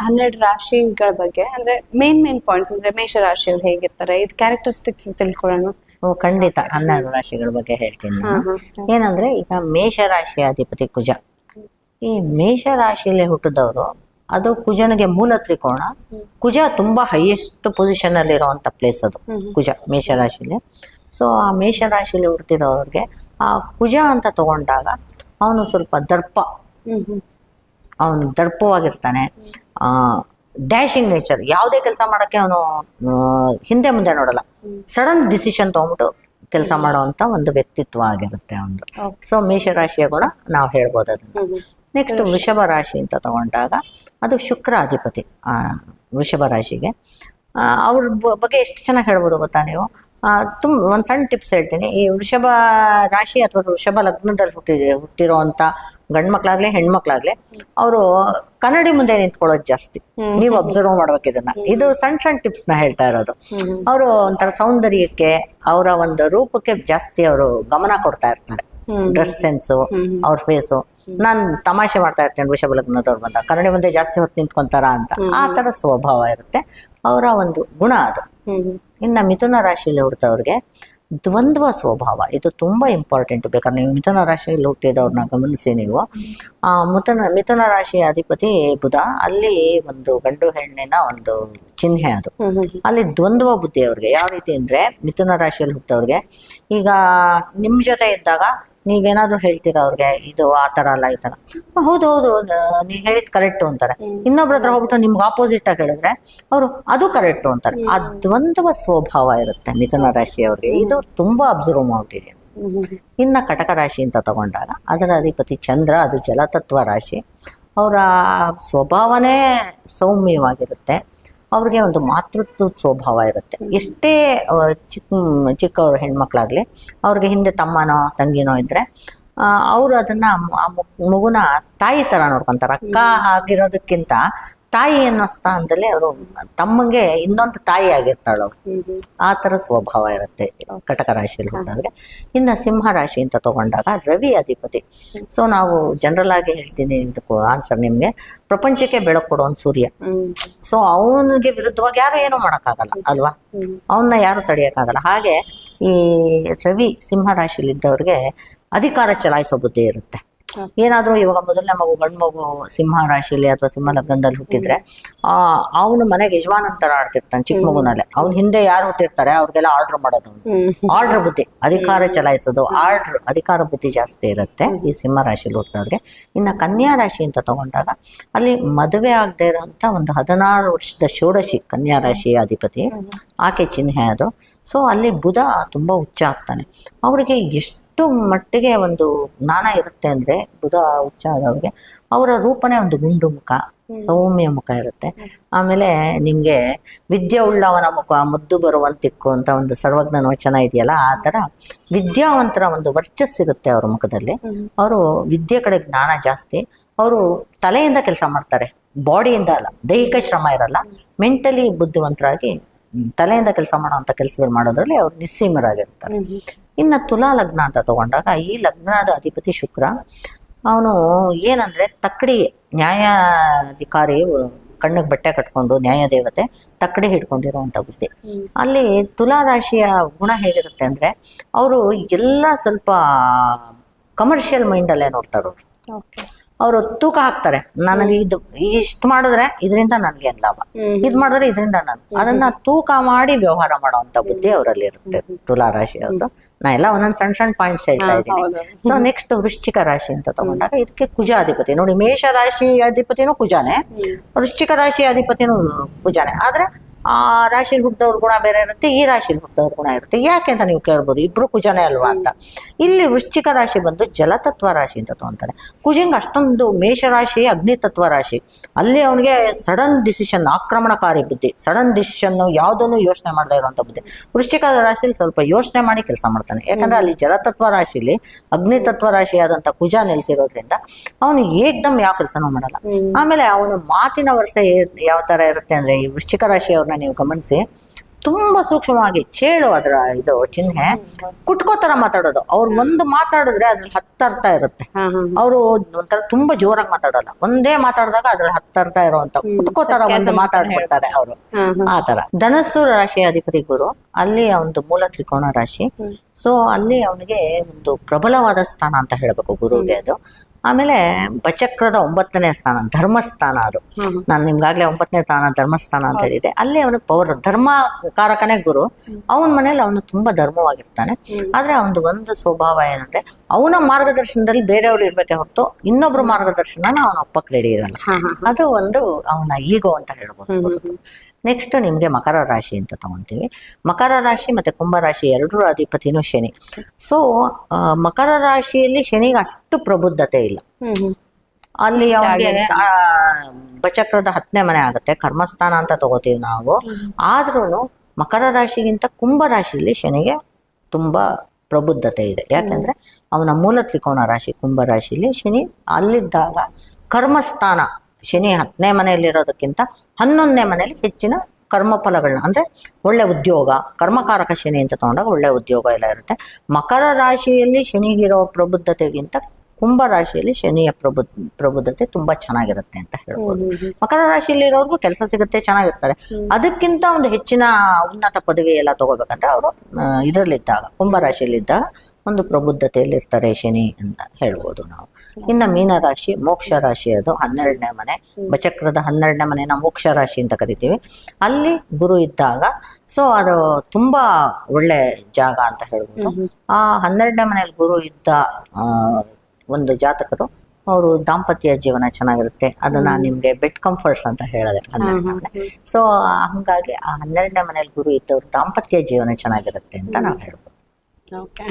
12 ರಾಶಿಗಳ ಬಗ್ಗೆ ಅಂದ್ರೆ ಮೇನ್ ಪಾಯಿಂಟ್ಸ್ ಅಂದ್ರೆ ಮೇಷ ರಾಶಿಯವ್ರು ಹೇಗಿರ್ತಾರೆ ಇದು ಕ್ಯಾರೆಕ್ಟರಿಸ್ಟಿಕ್ಸ್ ತಿಳ್ಕೊಳ್ಳೋಣ. ಓ ಖಂಡಿತ 12 ರಾಶಿಗಳ ಬಗ್ಗೆ ಹೇಳ್ತೀನಿ ನಾನು. ಏನಂದ್ರೆ ಈಗ ಮೇಷ ರಾಶಿಯ ಅಧಿಪತಿ ಕುಜ. ಈ ಮೇಷ ರಾಶಿಯಲ್ಲಿ ಹುಟ್ಟಿದವರು, ಅದು ಕುಜನಿಗೆ ಮೂಲ ತ್ರಿಕೋಣ. ಕುಜ ತುಂಬಾ ಹೈಯೆಸ್ಟ್ ಪೊಸಿಷನ್ ಅಲ್ಲಿ ಇರುವಂತ ಪ್ಲೇಸ್ ಅದು ಕುಜ ಮೇಷ ರಾಶಿಲಿ. ಸೊ ಆ ಮೇಷ ರಾಶಿಯಲ್ಲಿ ಹುಟ್ಟಿದವ್ರಿಗೆ ಆ ಕುಜ ಅಂತ ತಗೊಂಡಾಗ ಅವನು ಸ್ವಲ್ಪ ಅವನು ದರ್ಪವಾಗಿರ್ತಾನೆ. ಡ್ಯಾಶಿಂಗ್ ನೇಚರ್, ಯಾವುದೇ ಕೆಲಸ ಮಾಡಕ್ಕೆ ಅವನು ಹಿಂದೆ ಮುಂದೆ ನೋಡಲ್ಲ, ಸಡನ್ ಡಿಸಿಷನ್ ತಗೊಂಡ್ಬಿಟ್ಟು ಕೆಲಸ ಮಾಡುವಂತ ಒಂದು ವ್ಯಕ್ತಿತ್ವ ಆಗಿರುತ್ತೆ ಅವನು. ಸೊ ಮೇಷರಾಶಿಯ ಗುಣ ನಾವು ಹೇಳ್ಬೋದು ಅದನ್ನ. ನೆಕ್ಸ್ಟ್ ವೃಷಭ ರಾಶಿ ಅಂತ ತಗೊಂಡಾಗ ಅದು ಶುಕ್ರ ಅಧಿಪತಿ ವೃಷಭ ರಾಶಿಗೆ. ಅವ್ರ ಬಗ್ಗೆ ಎಷ್ಟು ಚೆನ್ನಾಗಿ ಹೇಳ್ಬೋದು ಗೊತ್ತಾ ನೀವು. ಒಂದು ಸಣ್ಣ ಟಿಪ್ಸ್ ಹೇಳ್ತೀನಿ. ಈ ವೃಷಭ ರಾಶಿ ಅಥವಾ ವೃಷಭ ಲಗ್ನದಲ್ಲಿ ಹುಟ್ಟಿರುವಂತ ಗಂಡ್ಮಕ್ಳಾಗ್ಲಿ ಹೆಣ್ಮಕ್ಳಾಗ್ಲಿ ಅವರು ಕನ್ನಡಿ ಮುಂದೆ ನಿಂತ್ಕೊಳ್ಳೋದು ಜಾಸ್ತಿ. ನೀವು ಅಬ್ಸರ್ವ್ ಮಾಡ್ಬೇಕು ಇದನ್ನ. ಇದು ಸಣ್ಣ ಟಿಪ್ಸ್ ನ ಹೇಳ್ತಾ ಇರೋದು. ಅವರು ಒಂಥರ ಸೌಂದರ್ಯಕ್ಕೆ, ಅವರ ಒಂದು ರೂಪಕ್ಕೆ ಜಾಸ್ತಿ ಅವರು ಗಮನ ಕೊಡ್ತಾ ಇರ್ತಾರೆ. ಡ್ರೆಸ್ ಸೆನ್ಸು, ಅವ್ರ ಫೇಸು. ನಾನ್ ತಮಾಷೆ ಮಾಡ್ತಾ ಇರ್ತೇನೆ, ವೃಷಭ ಲಗ್ನದವ್ರು ಬಂದ ಕನ್ನಡಿ ಮುಂದೆ ಜಾಸ್ತಿ ಹೊತ್ತು ನಿಂತ್ಕೊಂತಾರ ಅಂತ. ಆ ತರ ಸ್ವಭಾವ ಇರುತ್ತೆ ಅವರ ಒಂದು ಗುಣ ಅದು. ಇನ್ನ ಮಿಥುನ ರಾಶಿಯಲ್ಲಿ ಹುಟ್ಟಿದವ್ರಿಗೆ ದ್ವಂದ್ವ ಸ್ವಭಾವ, ಇದು ತುಂಬಾ ಇಂಪಾರ್ಟೆಂಟ್. ಬೇಕಾದ್ರೆ ನೀವು ಮಿಥುನ ರಾಶಿಯಲ್ಲಿ ಹುಟ್ಟಿದವ್ರನ್ನ ಗಮನಿಸಿ ನೀವು. ಮಿಥುನ ರಾಶಿಯ ಅಧಿಪತಿ ಬುಧ. ಅಲ್ಲಿ ಒಂದು ಗಂಡು ಹೆಣ್ಣಿನ ಒಂದು ಚಿಹ್ನೆ ಅದು. ಅಲ್ಲಿ ದ್ವಂದ್ವ ಬುದ್ಧಿ ಅವ್ರಿಗೆ. ಯಾವ ರೀತಿ ಅಂದ್ರೆ ಮಿಥುನ ರಾಶಿಯಲ್ಲಿ ಹುಟ್ಟಿದವ್ರಿಗೆ, ಈಗ ನಿಮ್ ಜೊತೆ ಇದ್ದಾಗ ನೀವೇನಾದ್ರೂ ಹೇಳ್ತೀರಾ ಅವ್ರಿಗೆ, ಇದು ಆ ತರ ಅಲ್ಲ ಈ ತರ, ಹೌದೌದು ನೀವ್ ಹೇಳಿದ್ ಕರೆಕ್ಟು ಅಂತಾರೆ. ಇನ್ನೊಬ್ರ ಹತ್ರ ಹೋಗ್ಬಿಟ್ಟು ನಿಮ್ಗೆ ಆಪೋಸಿಟ್ ಆಗಿ ಹೇಳಿದ್ರೆ ಅವರು ಅದು ಕರೆಕ್ಟು ಅಂತಾರೆ. ಆ ದ್ವಂದ್ವ ಸ್ವಭಾವ ಇರುತ್ತೆ ಮಿಥುನ ರಾಶಿಯವ್ರಿಗೆ. ಇದು ತುಂಬಾ ಅಬ್ಸರ್ವ್ ಮಾಡ್ತಿದ್ದೀನಿ. ಇನ್ನ ಕಟಕ ರಾಶಿ ಅಂತ ತಗೊಂಡಾಗ ಅದರ ಅಧಿಪತಿ ಚಂದ್ರ. ಅದು ಜಲತತ್ವ ರಾಶಿ. ಅವರ ಸ್ವಭಾವನೇ ಸೌಮ್ಯವಾಗಿರುತ್ತೆ. ಅವ್ರಿಗೆ ಒಂದು ಮಾತೃತ್ವ ಸ್ವಭಾವ ಇರುತ್ತೆ. ಎಷ್ಟೇ ಚಿಕ್ಕವರು ಹೆಣ್ಮಕ್ಳಾಗ್ಲಿ ಅವ್ರಿಗೆ ಹಿಂದೆ ತಮ್ಮನೋ ತಂಗಿನೋ ಇದ್ರೆ ಅವರು ಅದನ್ನ ಆ ಮಗುನ ತಾಯಿ ತರ ನೋಡ್ಕೊಂತಾರೆ. ಅಕ್ಕ ಆಗಿರೋದಕ್ಕಿಂತ ತಾಯಿ ಅನ್ನೋ ಸ್ಥಾನದಲ್ಲಿ ಅವರು ತಮ್ಮಂಗೆ ಇನ್ನೊಂದು ತಾಯಿ ಆಗಿರ್ತಾಳು. ಆ ತರ ಸ್ವಭಾವ ಇರುತ್ತೆ ಕಟಕ ರಾಶಿಯಲ್ಲಿ ಹುಟ್ಟಿದ್ರೆ. ಇನ್ನು ಸಿಂಹ ರಾಶಿ ಅಂತ ತಗೊಂಡಾಗ ರವಿ ಅಧಿಪತಿ. ಸೊ ನಾವು ಜನರಲ್ ಆಗಿ ಹೇಳ್ತೀನಿ ಇದಕ್ಕೂ ಆನ್ಸರ್ ನಿಮ್ಗೆ. ಪ್ರಪಂಚಕ್ಕೆ ಬೆಳಕು ಕೊಡೋನ್ ಸೂರ್ಯ. ಸೊ ಅವನಿಗೆ ವಿರುದ್ಧವಾಗಿ ಯಾರು ಏನೂ ಮಾಡೋಕ್ಕಾಗಲ್ಲ ಅಲ್ವಾ, ಅವನ್ನ ಯಾರು ತಡೆಯಕ್ಕಾಗಲ್ಲ. ಹಾಗೆ ಈ ರವಿ ಸಿಂಹ ರಾಶಿಯಲ್ಲಿ ಇದ್ದವ್ರಿಗೆ ಅಧಿಕಾರ ಚಲಾಯಿಸೋ ಬುದ್ಧಿ ಇರುತ್ತೆ. ಏನಾದ್ರೂ ಇವಾಗ ಮೊದಲನೇ ಮಗು ಗಂಡು ಮಗು ಸಿಂಹ ರಾಶಿಯಲ್ಲಿ ಅಥವಾ ಸಿಂಹ ಲಗ್ನದಲ್ಲಿ ಹುಟ್ಟಿದ್ರೆ ಅವನು ಮನೆಗೆ ಯಜಮಾನನ್ ತರ ಆಡ್ತಿರ್ತಾನೆ ಚಿಕ್ಕ ಮಗುನಲ್ಲೇ. ಅವ್ನ ಹಿಂದೆ ಯಾರು ಹುಟ್ಟಿರ್ತಾರೆ ಅವ್ರಿಗೆಲ್ಲ ಆರ್ಡರ್ ಮಾಡೋದು. ಆರ್ಡರ್ ಬುದ್ಧಿ, ಅಧಿಕಾರ ಚಲಾಯಿಸೋದು, ಅಧಿಕಾರ ಬುದ್ಧಿ ಜಾಸ್ತಿ ಇರುತ್ತೆ ಈ ಸಿಂಹ ರಾಶಿಯಲ್ಲಿ ಹುಟ್ಟಿದವ್ರಿಗೆ. ಇನ್ನ ಕನ್ಯಾ ರಾಶಿ ಅಂತ ತಗೊಂಡಾಗ ಅಲ್ಲಿ ಮದುವೆ ಆಗದೆ ಇರೋಂತ ಒಂದು 16 ವರ್ಷದ ಷೋಡಶಿ ಕನ್ಯಾ ರಾಶಿಯ ಅಧಿಪತಿ, ಆಕೆ ಚಿಹ್ನೆ ಅದು. ಸೊ ಅಲ್ಲಿ ಬುಧ ತುಂಬಾ ಉಚ್ಚ ಆಗ್ತಾನೆ. ಅವ್ರಿಗೆ ಎಷ್ಟು ಮಟ್ಟಿಗೆ ಒಂದು ಜ್ಞಾನ ಇರುತ್ತೆ ಅಂದ್ರೆ ಬುಧ ಉಚ್ಚ ಆದವ್ರಿಗೆ, ಅವರ ರೂಪನೇ ಒಂದು ಗುಂಡು ಮುಖ, ಸೌಮ್ಯ ಮುಖ ಇರುತ್ತೆ. ಆಮೇಲೆ ನಿಮ್ಗೆ ವಿದ್ಯೆ ಉಳ್ಳವನ ಮುಖ ಮುದ್ದು ಬರುವಂತಿಕ್ಕು ಅಂತ ಒಂದು ಸರ್ವಜ್ಞನ ವಚನ ಇದೆಯಲ್ಲ, ಆ ತರ ವಿದ್ಯಾವಂತರ ಒಂದು ವರ್ಚಸ್ಸಿರುತ್ತೆ ಅವ್ರ ಮುಖದಲ್ಲಿ. ಅವರು ವಿದ್ಯೆ ಕಡೆ ಜ್ಞಾನ ಜಾಸ್ತಿ. ಅವರು ತಲೆಯಿಂದ ಕೆಲಸ ಮಾಡ್ತಾರೆ, ಬಾಡಿಯಿಂದ ಅಲ್ಲ. ದೈಹಿಕ ಶ್ರಮ ಇರಲ್ಲ, ಮೆಂಟಲಿ ಬುದ್ಧಿವಂತರಾಗಿ ತಲೆಯಿಂದ ಕೆಲಸ ಮಾಡುವಂತ ಕೆಲಸಗಳು ಮಾಡೋದ್ರಲ್ಲಿ ಅವ್ರು ನಿಸ್ಸೀಮರಾಗಿರ್ತಾರೆ. ಇನ್ನು ತುಲಾ ಲಗ್ನ ಅಂತ ತಗೊಂಡಾಗ ಈ ಲಗ್ನದ ಅಧಿಪತಿ ಶುಕ್ರ. ಅವನು ಏನಂದ್ರೆ ತಕ್ಕಡಿ, ನ್ಯಾಯಾಧಿಕಾರಿ, ಕಣ್ಣಿಗೆ ಬಟ್ಟೆ ಕಟ್ಕೊಂಡು ನ್ಯಾಯ ದೇವತೆ, ತಕ್ಕಡಿ ಹಿಡ್ಕೊಂಡಿರುವಂತ ಬುದ್ಧಿ. ಅಲ್ಲಿ ತುಲಾ ರಾಶಿಯ ಗುಣ ಹೇಗಿರುತ್ತೆ ಅಂದ್ರೆ ಅವರು ಎಲ್ಲ ಸ್ವಲ್ಪ ಕಮರ್ಷಿಯಲ್ ಮೈಂಡ್ ಅಲ್ಲೇ ನೋಡ್ತಾರೆ. ಅವರು ತೂಕ ಹಾಕ್ತಾರೆ. ನನಗೆ ಇದು ಇಷ್ಟು ಮಾಡಿದ್ರೆ ಇದರಿಂದ ನನ್ಗೆ ಲಾಭ, ಇದ್ ಮಾಡಿದ್ರೆ ಇದರಿಂದ ನಾನು, ಅದನ್ನ ತೂಕ ಮಾಡಿ ವ್ಯವಹಾರ ಮಾಡುವಂತ ಬುದ್ಧಿ ಅವರಲ್ಲಿ ಇರುತ್ತೆ ತುಲಾ ರಾಶಿ ಅವ್ರದ್ದು. ನಾ ಎಲ್ಲ ಒಂದೊಂದ್ ಸಣ್ಣ ಪಾಯಿಂಟ್ಸ್ ಹೇಳ್ತಾ ಇದ್ದೀನಿ. ಸೊ ನೆಕ್ಸ್ಟ್ ವೃಶ್ಚಿಕ ರಾಶಿ ಅಂತ ತಗೊಂಡಾಗ ಇದಕ್ಕೆ ಕುಜ ಅಧಿಪತಿ. ನೋಡಿ, ಮೇಷ ರಾಶಿ ಅಧಿಪತಿನೂ ಕುಜಾನೆ, ವೃಶ್ಚಿಕ ರಾಶಿ ಅಧಿಪತಿನೂ ಕುಜಾನೆ. ಆದ್ರೆ ಆ ರಾಶಿಲಿ ಹುಟ್ಟಿದವ್ರ ಗುಣ ಬೇರೆ ಇರುತ್ತೆ, ಈ ರಾಶಿಲಿ ಹುಟ್ಟಿದವ್ರ ಗುಣ ಇರುತ್ತೆ. ಯಾಕೆ ಅಂತ ನೀವು ಕೇಳ್ಬೋದು, ಇಬ್ರು ಕುಜನೇ ಅಲ್ವಾ ಅಂತ. ಇಲ್ಲಿ ವೃಶ್ಚಿಕ ರಾಶಿ ಬಂದು ಜಲತತ್ವ ರಾಶಿ ಅಂತ ತಗೊಂತಾರೆ. ಕುಜಂಗ್ ಅಷ್ಟೊಂದು ಮೇಷರಾಶಿ ಅಗ್ನಿತತ್ವ ರಾಶಿ. ಅಲ್ಲಿ ಅವನಿಗೆ ಸಡನ್ ಡಿಸಿಷನ್, ಆಕ್ರಮಣಕಾರಿ ಬುದ್ಧಿ, ಸಡನ್ ಡಿಸಿಷನ್, ಯಾವುದನ್ನು ಯೋಚನೆ ಮಾಡದೇ ಇರುವಂತ ಬುದ್ಧಿ. ವೃಶ್ಚಿಕ ರಾಶಿಲಿ ಸ್ವಲ್ಪ ಯೋಚನೆ ಮಾಡಿ ಕೆಲಸ ಮಾಡ್ತಾನೆ. ಯಾಕಂದ್ರೆ ಅಲ್ಲಿ ಜಲತತ್ವ ರಾಶಿಲಿ ಅಗ್ನಿತತ್ವ ರಾಶಿಯಾದಂತ ಕುಜ ನೆಲೆಸಿರೋದ್ರಿಂದ ಅವನು ಏಕ್ದಮ್ ಯಾವ ಕೆಲಸನೂ ಮಾಡಲ್ಲ. ಆಮೇಲೆ ಅವನು ಮಾತಿನ ವರ್ಷ ಯಾವ ತರ ಇರುತ್ತೆ ಅಂದ್ರೆ, ಈ ವೃಶ್ಚಿಕ ರಾಶಿಯವ್ರನ್ನ ನೀವು ಗಮನಿಸಿ, ತುಂಬಾ ಸೂಕ್ಷ್ಮವಾಗಿ ಚೇಳು ಅದರ ಇದು ಚಿಹ್ನೆ ಕುಟ್ಕೋ ತರ ಮಾತಾಡೋದು. ಅವ್ರು ಒಂದು ಮಾತಾಡಿದ್ರೆ ಅದ್ರಲ್ಲಿ 10 ಅರ್ಥ ಇರುತ್ತೆ. ಅವರು ಒಂಥರ ತುಂಬಾ ಜೋರಾಗಿ ಮಾತಾಡಲ್ಲ, ಒಂದೇ ಮಾತಾಡಿದಾಗ ಅದ್ರಲ್ಲಿ 10 ಅರ್ಥ ಇರುವಂತ ಕುಟ್ಕೋ ತರ ಒಂದು ಮಾತಾಡ್ಬಿಡ್ತಾರೆ ಅವರು. ಆ ತರ ಧನಸ್ಸು ರಾಶಿಯ ಅಧಿಪತಿ ಗುರು, ಅಲ್ಲಿ ಅವನದು ಮೂಲ ತ್ರಿಕೋಣ ರಾಶಿ. ಸೊ ಅಲ್ಲಿ ಅವನಿಗೆ ಒಂದು ಪ್ರಬಲವಾದ ಸ್ಥಾನ ಅಂತ ಹೇಳ್ಬೇಕು ಗುರುಗೆ ಅದು. ಆಮೇಲೆ ಬಚಕ್ರದ 9ನೇ ಸ್ಥಾನ ಧರ್ಮಸ್ಥಾನ, ಅದು ನಾನು ನಿಮ್ಗಾಗ್ಲೇ 9ನೇ ಸ್ಥಾನ ಧರ್ಮಸ್ಥಾನ ಅಂತ ಹೇಳಿದೆ. ಅಲ್ಲಿ ಅವನಿಗೆ ಪವರ್, ಧರ್ಮ ಕಾರಕನೇ ಗುರು. ಅವನ ಮನೇಲಿ ಅವನು ತುಂಬಾ ಧರ್ಮವಾಗಿರ್ತಾನೆ. ಆದ್ರೆ ಅವನದು ಒಂದು ಸ್ವಭಾವ ಏನಂದ್ರೆ ಅವನ ಮಾರ್ಗದರ್ಶನದಲ್ಲಿ ಬೇರೆಯವ್ರು ಇರ್ಬೇಕೆ ಹೊರತು ಇನ್ನೊಬ್ರು ಮಾರ್ಗದರ್ಶನ ಅವನ ಒಪ್ಪಕ್ ರೆಡಿ ಇರಲ್ಲ. ಅದು ಒಂದು ಅವನ ಈಗೋ ಅಂತ ಹೇಳ್ಬೋದು. ನೆಕ್ಸ್ಟ್ ನಿಮ್ಗೆ ಮಕರ ರಾಶಿ ಅಂತ ತಗೊಂತೀವಿ. ಮಕರ ರಾಶಿ ಮತ್ತೆ ಕುಂಭ ರಾಶಿ ಎರಡರ ಅಧಿಪತಿನೂ ಶನಿ. ಸೊ ಮಕರ ರಾಶಿಯಲ್ಲಿ ಶನಿಗೆ ಅಷ್ಟು ಪ್ರಬುದ್ಧತೆ ಇಲ್ಲ. ಅಲ್ಲಿ ಅವನಿಗೆ ಬಚಕ್ರದ 10ನೇ ಮನೆ ಆಗುತ್ತೆ, ಕರ್ಮಸ್ಥಾನ ಅಂತ ತಗೋತೀವಿ ನಾವು. ಆದ್ರೂ ಮಕರ ರಾಶಿಗಿಂತ ಕುಂಭ ರಾಶಿಯಲ್ಲಿ ಶನಿಗೆ ತುಂಬಾ ಪ್ರಬುದ್ಧತೆ ಇದೆ. ಯಾಕಂದ್ರೆ ಅವನ ಮೂಲ ತ್ರಿಕೋಣ ರಾಶಿ ಕುಂಭ ರಾಶಿಯಲ್ಲಿ ಶನಿ ಅಲ್ಲಿದ್ದಾಗ ಕರ್ಮಸ್ಥಾನ, ಶನಿ 10ನೇ ಮನೆಯಲ್ಲಿರೋದಕ್ಕಿಂತ 11ನೇ ಮನೆಯಲ್ಲಿ ಹೆಚ್ಚಿನ ಕರ್ಮ ಫಲಗಳನ್ನ, ಅಂದ್ರೆ ಒಳ್ಳೆ ಉದ್ಯೋಗ, ಕರ್ಮಕಾರಕ ಶನಿ ಅಂತ ತಗೊಂಡಾಗ ಒಳ್ಳೆ ಉದ್ಯೋಗ ಎಲ್ಲ ಇರುತ್ತೆ. ಮಕರ ರಾಶಿಯಲ್ಲಿ ಶನಿಗಿರೋ ಪ್ರಬುದ್ಧತೆಗಿಂತ ಕುಂಭ ರಾಶಿಯಲ್ಲಿ ಶನಿಯ ಪ್ರಬುದ್ಧತೆ ತುಂಬಾ ಚೆನ್ನಾಗಿರುತ್ತೆ ಅಂತ ಹೇಳ್ಬೋದು. ಮಕರ ರಾಶಿಯಲ್ಲಿ ಇರೋರ್ಗು ಕೆಲಸ ಸಿಗುತ್ತೆ, ಚೆನ್ನಾಗಿರ್ತಾರೆ. ಅದಕ್ಕಿಂತ ಒಂದು ಹೆಚ್ಚಿನ ಉನ್ನತ ಪದವಿ ಎಲ್ಲ ತಗೋಬೇಕಂದ್ರೆ ಅವರು ಇದರಲ್ಲಿದ್ದಾಗ ಕುಂಭ ರಾಶಿಯಲ್ಲಿದ್ದಾಗ ಒಂದು ಪ್ರಬುದ್ಧತೆಯಲ್ಲಿ ಇರ್ತಾರೆ ಶನಿ ಅಂತ ಹೇಳ್ಬೋದು ನಾವು. ಇನ್ನು ಮೀನ ರಾಶಿ ಮೋಕ್ಷ ರಾಶಿ, ಅದು 12ನೇ ಮನೆ, ಬಚಕ್ರದ 12ನೇ ಮನೆನ ಮೋಕ್ಷ ರಾಶಿ ಅಂತ ಕರಿತೀವಿ. ಅಲ್ಲಿ ಗುರು ಇದ್ದಾಗ ಸೊ ಅದು ತುಂಬಾ ಒಳ್ಳೆ ಜಾಗ ಅಂತ ಹೇಳ್ಬೋದು. ಆ 12ನೇ ಮನೆಯಲ್ಲಿ ಗುರು ಇದ್ದ ಒಂದು ಜಾತಕರು ಅವರು ದಾಂಪತ್ಯ ಜೀವನ ಚೆನ್ನಾಗಿರುತ್ತೆ. ಅದನ್ನ ನಿಮ್ಗೆ ಬೆಡ್ ಕಂಫರ್ಟ್ಸ್ ಅಂತ ಹೇಳಿದೆ 12ನೇ ಮನೆ. ಸೊ ಹಂಗಾಗಿ ಆ 12ನೇ ಮನೆಯಲ್ಲಿ ಗುರು ಇದ್ದವ್ರು ದಾಂಪತ್ಯ ಜೀವನ ಚೆನ್ನಾಗಿರುತ್ತೆ ಅಂತ ನಾವು ಹೇಳ್ಬೋದು. ಓಕೆ.